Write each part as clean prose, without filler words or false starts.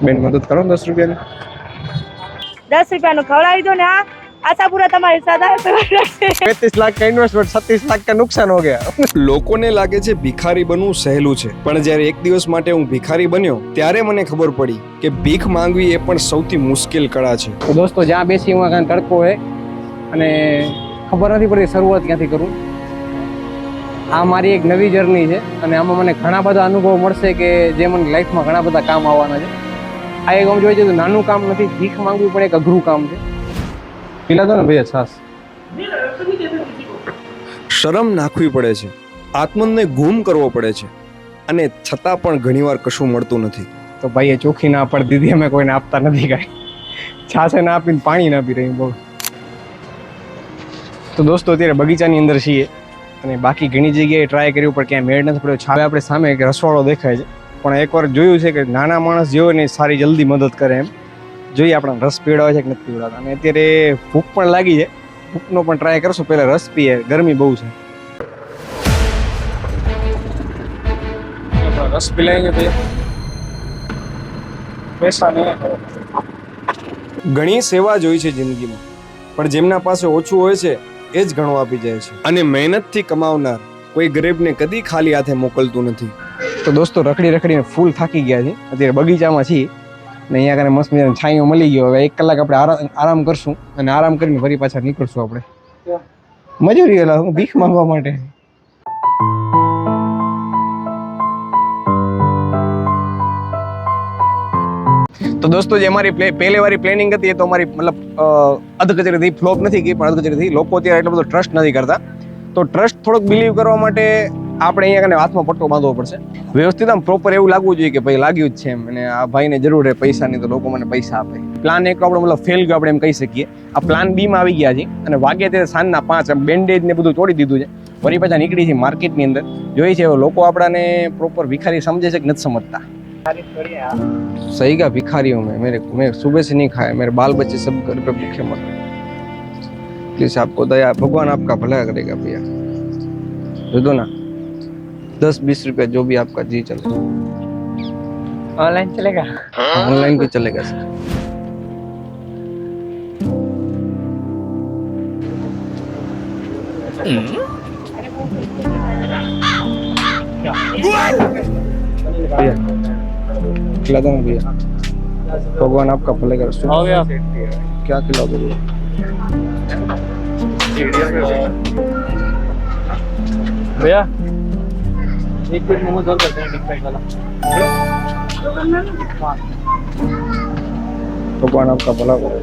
બેન મદદ કરો 10 રૂપિયાની. 10 રૂપિયાનું ખવડાવી દો ને. આ આશાપુરા તમારી સાથે 35 લાખ का इन्वेस्टमेंट 37 लाख का नुकसान हो गया. લોકોને લાગે છે ભિખારી બનવું સહેલું છે, પણ જ્યારે એક દિવસ માટે હું ભિખારી બન્યો ત્યારે મને ખબર પડી કે ભીખ માંગવી એ પણ સૌથી મુશ્કેલ કળા છે. તો દોસ્તો જ્યાં બેસી હું કાંઈ તડકો હોય અને ખબર નથી પડતી શરૂઆત ક્યાંથી કરું. આ મારી એક નવી જર્ની છે અને આમાં મને ઘણા બધા અનુભવ મળશે કે જે મને લાઈફમાં ઘણા બધા કામ આવવાના છે. આ એક આમ જોઈએ તો નાનું કામ નથી, ભીખ માંગવું પણ એક અઘરું કામ છે. પીલા દો ને ભૈયા છાસ. શરમ નાખવી પડે છે, આત્મને ગુમ કરવો પડે છે અને છતાં પણ ઘણીવાર કશું મળતું નથી. તો ભાઈએ ચોખ્ખી ના પાડી દીધી, અમે કોઈને આપતા નથી કાંઈ. છાસે ના આપીને પાણી ના પી રહી બહુ. તો દોસ્તો અત્યારે બગીચાની અંદર છીએ અને બાકી ઘણી જગ્યાએ ટ્રાય કર્યું પણ ક્યાંય મેળ નથી પડ્યો. છાવે આપણે સામે એક રસવાડો દેખાય છે, પણ એકવાર જોયું છે કે નાના માણસ જેવો ને સારી જલ્દી મદદ કરે એમ. જોઈએ આપણા રસ પીવડાવે છે કે નથી પીવડાવતા. અને અત્યારે ભૂખ પણ લાગી છે, ભૂખનો પણ ટ્રાય કરશું. પહેલાં રસ પીએ, ગરમી બહુ છે. રસ પી લેંગે તો પૈસા નહીં. ઘણી સેવા જોઈ છે જિંદગીમાં, પણ જેમના પાસે ઓછું હોય છે એ જ ઘણું આપી જાય છે. અને મહેનતથી કમાવનાર કોઈ ગરીબને કદી ખાલી હાથે મોકલતું નથી. તો દોસ્તો રખડી રખડીને ફૂલ થાકી ગયા છે. અત્યારે બગીચામાં છીએ ને અહીંયા આગળ મસ્ત મજાનો છાંયો મળી ગયો. હવે 1 કલાક આપણે આરામ કરશું અને આરામ કરીને ફરી પાછા નીકળશું. આપણે મજૂરી ગયેલા ભીખ માંગવા માટે. તો દોસ્તો જે અમારી પહેલી વારી પ્લેનિંગ હતી એ તો અમારી મતલબ અધકચરીથી ફ્લોપ નથી ગઈ, પણ અધકચરીથી લોકો અત્યારે એટલો બધો ટ્રસ્ટ નથી કરતા. તો ટ્રસ્ટ થોડોક બિલીવ કરવા માટે આપણે અહીંયા કને હાથમાં પટ્ટો બાંધવો પડશે. વ્યવસ્થિત આમ પ્રોપર એવું લાગવું જોઈએ કે ભાઈ લાગ્યું જ છે એમ, અને આ ભાઈને જરૂર છે પૈસાની, તો લોકો મને પૈસા આપે. પ્લાન એક આપણો મતલબ ફેલ ગયો આપણે એમ કહી શકીએ. આ પ્લાન બી માં આવી ગયા છે અને વાગે ત્યારે સાંજના 5. બેન્ડેજ ને બધું તોડી દીધું છે. ફરી પાછા નીકળી છે માર્કેટની અંદર. જોઈએ છે લોકો આપણાને પ્રોપર ભિખારી સમજે છે કે નથી સમજતા. सही का भिखारी हूँ मैं सुबह से नहीं खाया, मेरे बाल बच्चे सब घर पे भूखे मर रहे. प्लीज आपको दया, भगवान आपका भला करेगा भैया. दे दो ना 10-20 रुपया जो भी आपका जी चले. ऑनलाइन चलेगा? ऑनलाइन भी चलेगा सर. भैया खिला दो ना भैया, भगवान आपका भले करे. हो गया क्या खिला दो भैया? भैया एक प्लेट मोमोज और करते हैं, बिग साइज वाला. भगवान आपका भला करे.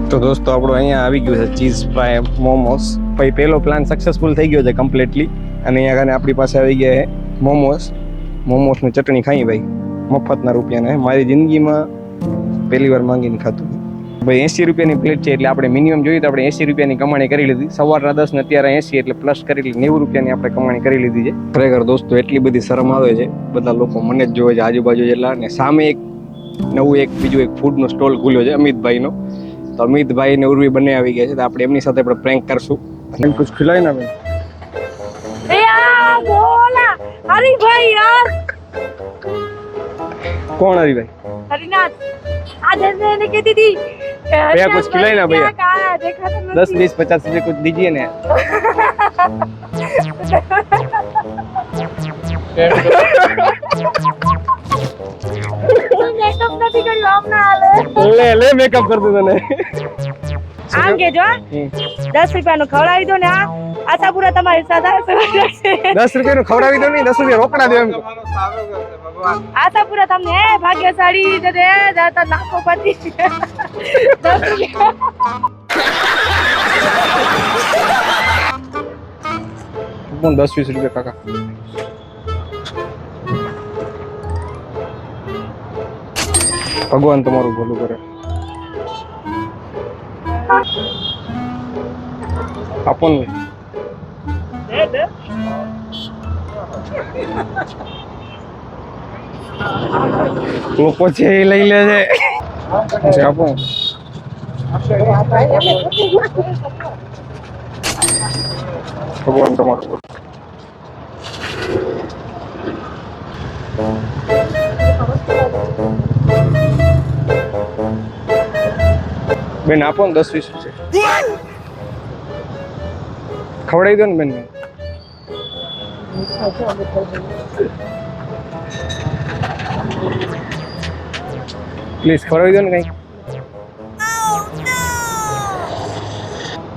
તો દોસ્તો આપણો અહીંયા આવી ગયું છે ચીઝ ફ્રાય મોમોસ. પછી પહેલો પ્લાન સક્સેસફુલ થઈ ગયો છે કમ્પ્લીટલી. અને અહીંયા આગળ આપણી પાસે આવી ગયા છે મોમોસની ચટણી ખાઈ ભાઈ મફતના રૂપિયાને. મારી જિંદગીમાં પહેલી વાર માંગીને ખાતું ભાઈ. 80 રૂપિયાની પ્લેટ છે એટલે આપણે મિનિમમ જોઈએ તો આપણે 80 રૂપિયાની કમાણી કરી લીધી. સવારના 10 ને અત્યારે 80 એટલે પ્લસ કરી 90 રૂપિયાની આપણે કમાણી કરી લીધી છે. ખરેખર દોસ્તો એટલી બધી શરમ આવે છે, બધા લોકો મને જ જોવે છે આજુબાજુ જેટલા. અને સામે બીજું એક ફૂડનો સ્ટોલ ખુલ્યો છે અમિતભાઈનો. તો અમિતભાઈ ને ઉર્વી બંને આવી ગયા છે, તો આપણે એમની સાથે આપણે પ્રેન્ક કરશું. અને कुछ खिलाए ना भाई. यार बोला हरिभाई यार. कौन हरिभाई? हरिनाथ आज ने कहती थी भैया कुछ खिलाए ना भैया. कहा देखा तो 10, 20, 50 रुपये कुछ दीजिए ना. मेकअप નથી કર્યો હમણાં હાલે. ले मेकअप कर दो तने. આમ કેજો 10 રૂપિયાનું ખવડાવી દો ને. આ આશાપુરા તમારી સાથે 10 રૂપિયાનું ખવડાવી દો નહીં, 10 રૂપિયા રોકડા દો એમ. આશાપુરા તમને ભાગ્યશાળી દે દાતા લાખોપતિ. 10 રૂપિયા કોણ 10-20 રૂપિયા કાકા. ભગવાન તમારું ભલું કરે. આપો ને લોકો છે એ લઈ લે છે આપો ભગવાન તમારું બેન આપો ને 10-20 રૂપિયા ખવડાવી દો ને બેન પ્લીઝ ખવડાવી દો ને કઈ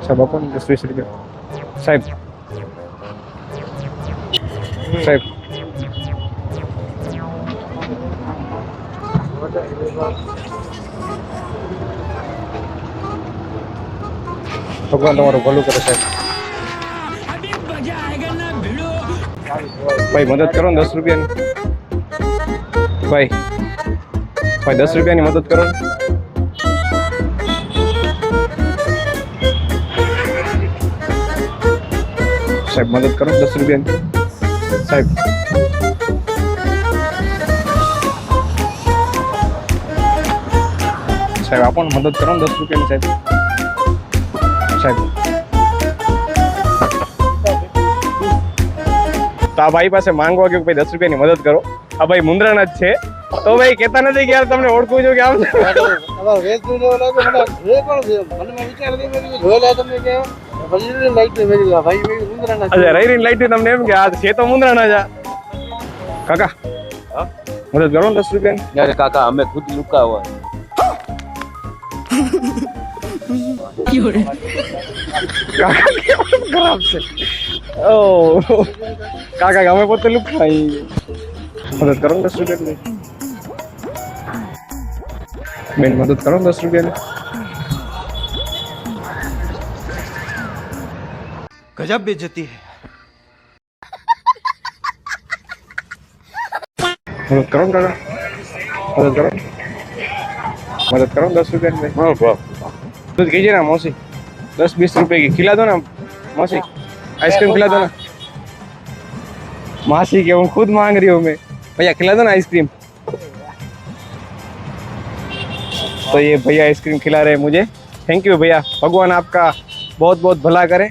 સાહેબ આપો ને 10-20 રૂપિયા સાહેબ સાહેબ ભગવાન તમારું ભલું કરે સાહેબ ભાઈ મદદ કરો ને 10 રૂપિયાની ભાઈ 10 રૂપિયાની મદદ કરો ને સાહેબ મદદ કરો 10 રૂપિયાની સાહેબ સાહેબ આપો ને મદદ કરો ને 10 રૂપિયાની સાહેબ સાહેબ તો આ ભાઈ પાસે માંગવા ગયો ભાઈ 10 રૂપિયાની મદદ કરો આ ભાઈ મુંદ્રાના જ છે તો ભાઈ કહેતા નથી કે યાર તમને ઓળખું છું કે આમ અચ્છા રહીને લાઈટ તમને એમ કે આ છે તો મુંદ્રાના જ કાકા મદદ કરો ને 10 રૂપિયાની यार काका हमें खुद लुका हुआ है કાકા કેવું ખરાબ છે ઓ કાકા અમે પોતે લુકાઈ મદદ કરો ને 10 રૂપિયાની બેન મદદ કરો ને 10 રૂપિયાની गजब बेइज्जती है मदद करो ना काका मदद करो 10 रुपया में दूध कीजिए ना मौसी 10-20 रुपए की खिला दो ना मौसी आइसक्रीम खिला दो ना मासी के हूँ खुद मांग रही हूँ मैं भैया खिला दो ना आइसक्रीम तो ये भैया आइसक्रीम खिला रहे हैं मुझे थैंक यू भैया भगवान आपका बहुत बहुत भला करे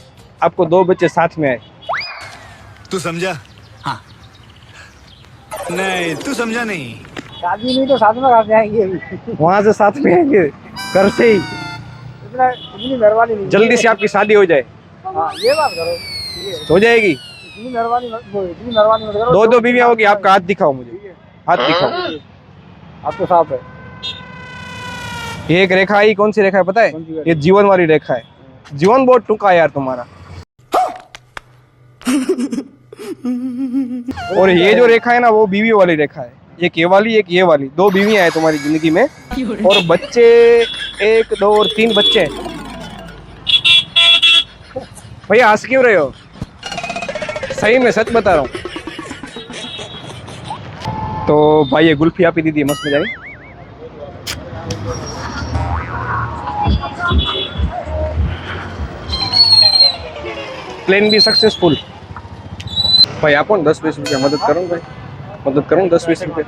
आपको 2 बच्चे साथ में आए तू समझा हाँ नहीं तू समझा नहीं शादी नहीं तो साथ में आप जाएंगे अभी वहाँ से साथ में आएंगे घर से ही इतनी मेहरबानी नहीं जल्दी से आपकी शादी हो जाए हाँ ये बात करो हो जाएगी इतनी मेहरबानी मत करो 2 बीवियां होगी आपका हाथ दिखाओ मुझे हाथ दिखाओ आप तो साफ है ये एक रेखा है कौन सी रेखा है पता है ये जीवन वाली रेखा है जीवन बहुत टूका है यार तुम्हारा और ये जो रेखा है ना वो बीवी वाली रेखा है एक ये वाली एक ये वाली 2 बीवियां हैं तुम्हारी जिंदगी में और बच्चे 1 2 और 3 बच्चे हैं भैया हंस क्यों रहे हो सही में सच बता रहा हूँ तो भाई ये गुल्फी आपी दीदी मस्त मजा आई प्लेन भी सक्सेसफुल भाई आपो ने 10-20 रुपया मदद करो ने भाई मदद करो ने 10-20 रुपया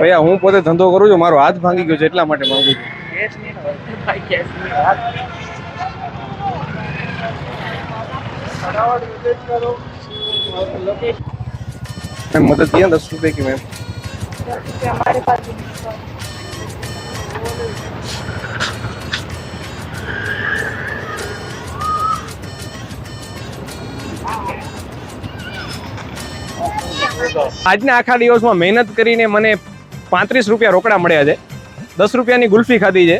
भैया हूँ पोते धंधो करूँ છું મારો હાથ ભાંગી ગયો છે એટલા માટે માંગુ છું मैं मदद किया 10 रुपए की मैम हमारे पास આજના આખા દિવસમાં મહેનત કરીને મને 35 રૂપિયા રોકડા મળ્યા છે 10 રૂપિયાની ગુલ્ફી ખાધી છે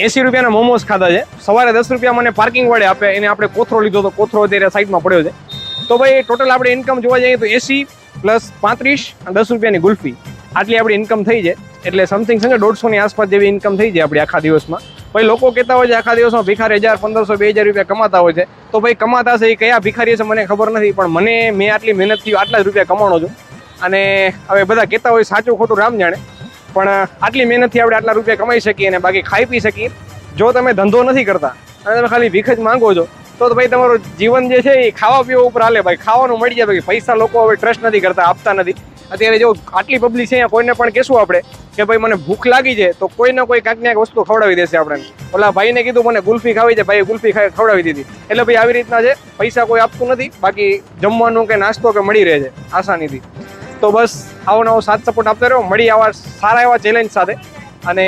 80 રૂપિયાના મોમોસ ખાધા છે સવારે 10 રૂપિયા મને પાર્કિંગ વાળે આપે એને આપણે કોથરો લીધો તો કોથરો અત્યારે સાઈડમાં પડ્યો છે તો ભાઈ ટોટલ આપણે ઇન્કમ જોવા જઈએ તો 80 પ્લસ 35 અને 10 રૂપિયાની ગુલ્ફી આટલી આપણી ઇન્કમ થઈ છે એટલે સમથિંગ સમજો 150 ની આસપાસ જેવી ઇન્કમ થઈ જાય આપણી આખા દિવસમાં ભાઈ લોકો કહેતા હોય છે આખા દિવસમાં ભિખારી 1000 1500 2000 રૂપિયા કમાતા હોય છે તો ભાઈ કમાતા છે એ કયા ભિખારી છે મને ખબર નથી પણ મેં આટલી મહેનતથી આટલા જ રૂપિયા કમાણો છું અને હવે બધા કહેતા હોય સાચું ખોટું રામ જાણે પણ આટલી મહેનતથી આપણે આટલા રૂપિયા કમાઈ શકીએ અને બાકી ખાઈ પી શકીએ. જો તમે ધંધો નથી કરતા અને તમે ખાલી ભીખ જ માંગો છો તો ભાઈ તમારું જીવન જે છે એ ખાવા પીવા ઉપર હાલે. ભાઈ ખાવાનું મળી જાય. ભાઈ પૈસા લોકો હવે ટ્રસ્ટ નથી કરતા, આપતા નથી. અત્યારે જો આટલી પબ્લિક છે અહીંયા, કોઈને પણ કહેશું આપણે કે ભાઈ મને ભૂખ લાગી છે તો કોઈ ને કોઈ કાંઈક ને કાંઈક વસ્તુ ખવડાવી દેશે આપણે. ઓલા ભાઈને કીધું મને ગુલ્ફી ખાવી છે, ભાઈ ગુલ્ફી ખવડાવી દીધી. એટલે ભાઈ આવી રીતના છે, પૈસા કોઈ આપતું નથી, બાકી જમવાનું કે નાસ્તો કે મળી રહે છે આસાનીથી. તો બસ આવો નવો સાથ સપોર્ટ આપતા રહો. મળી આવા સારા એવા ચેલેન્જ સાથે, અને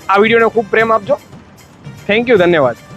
આ વિડીયોને ખૂબ પ્રેમ આપજો. થેન્ક યુ, ધન્યવાદ.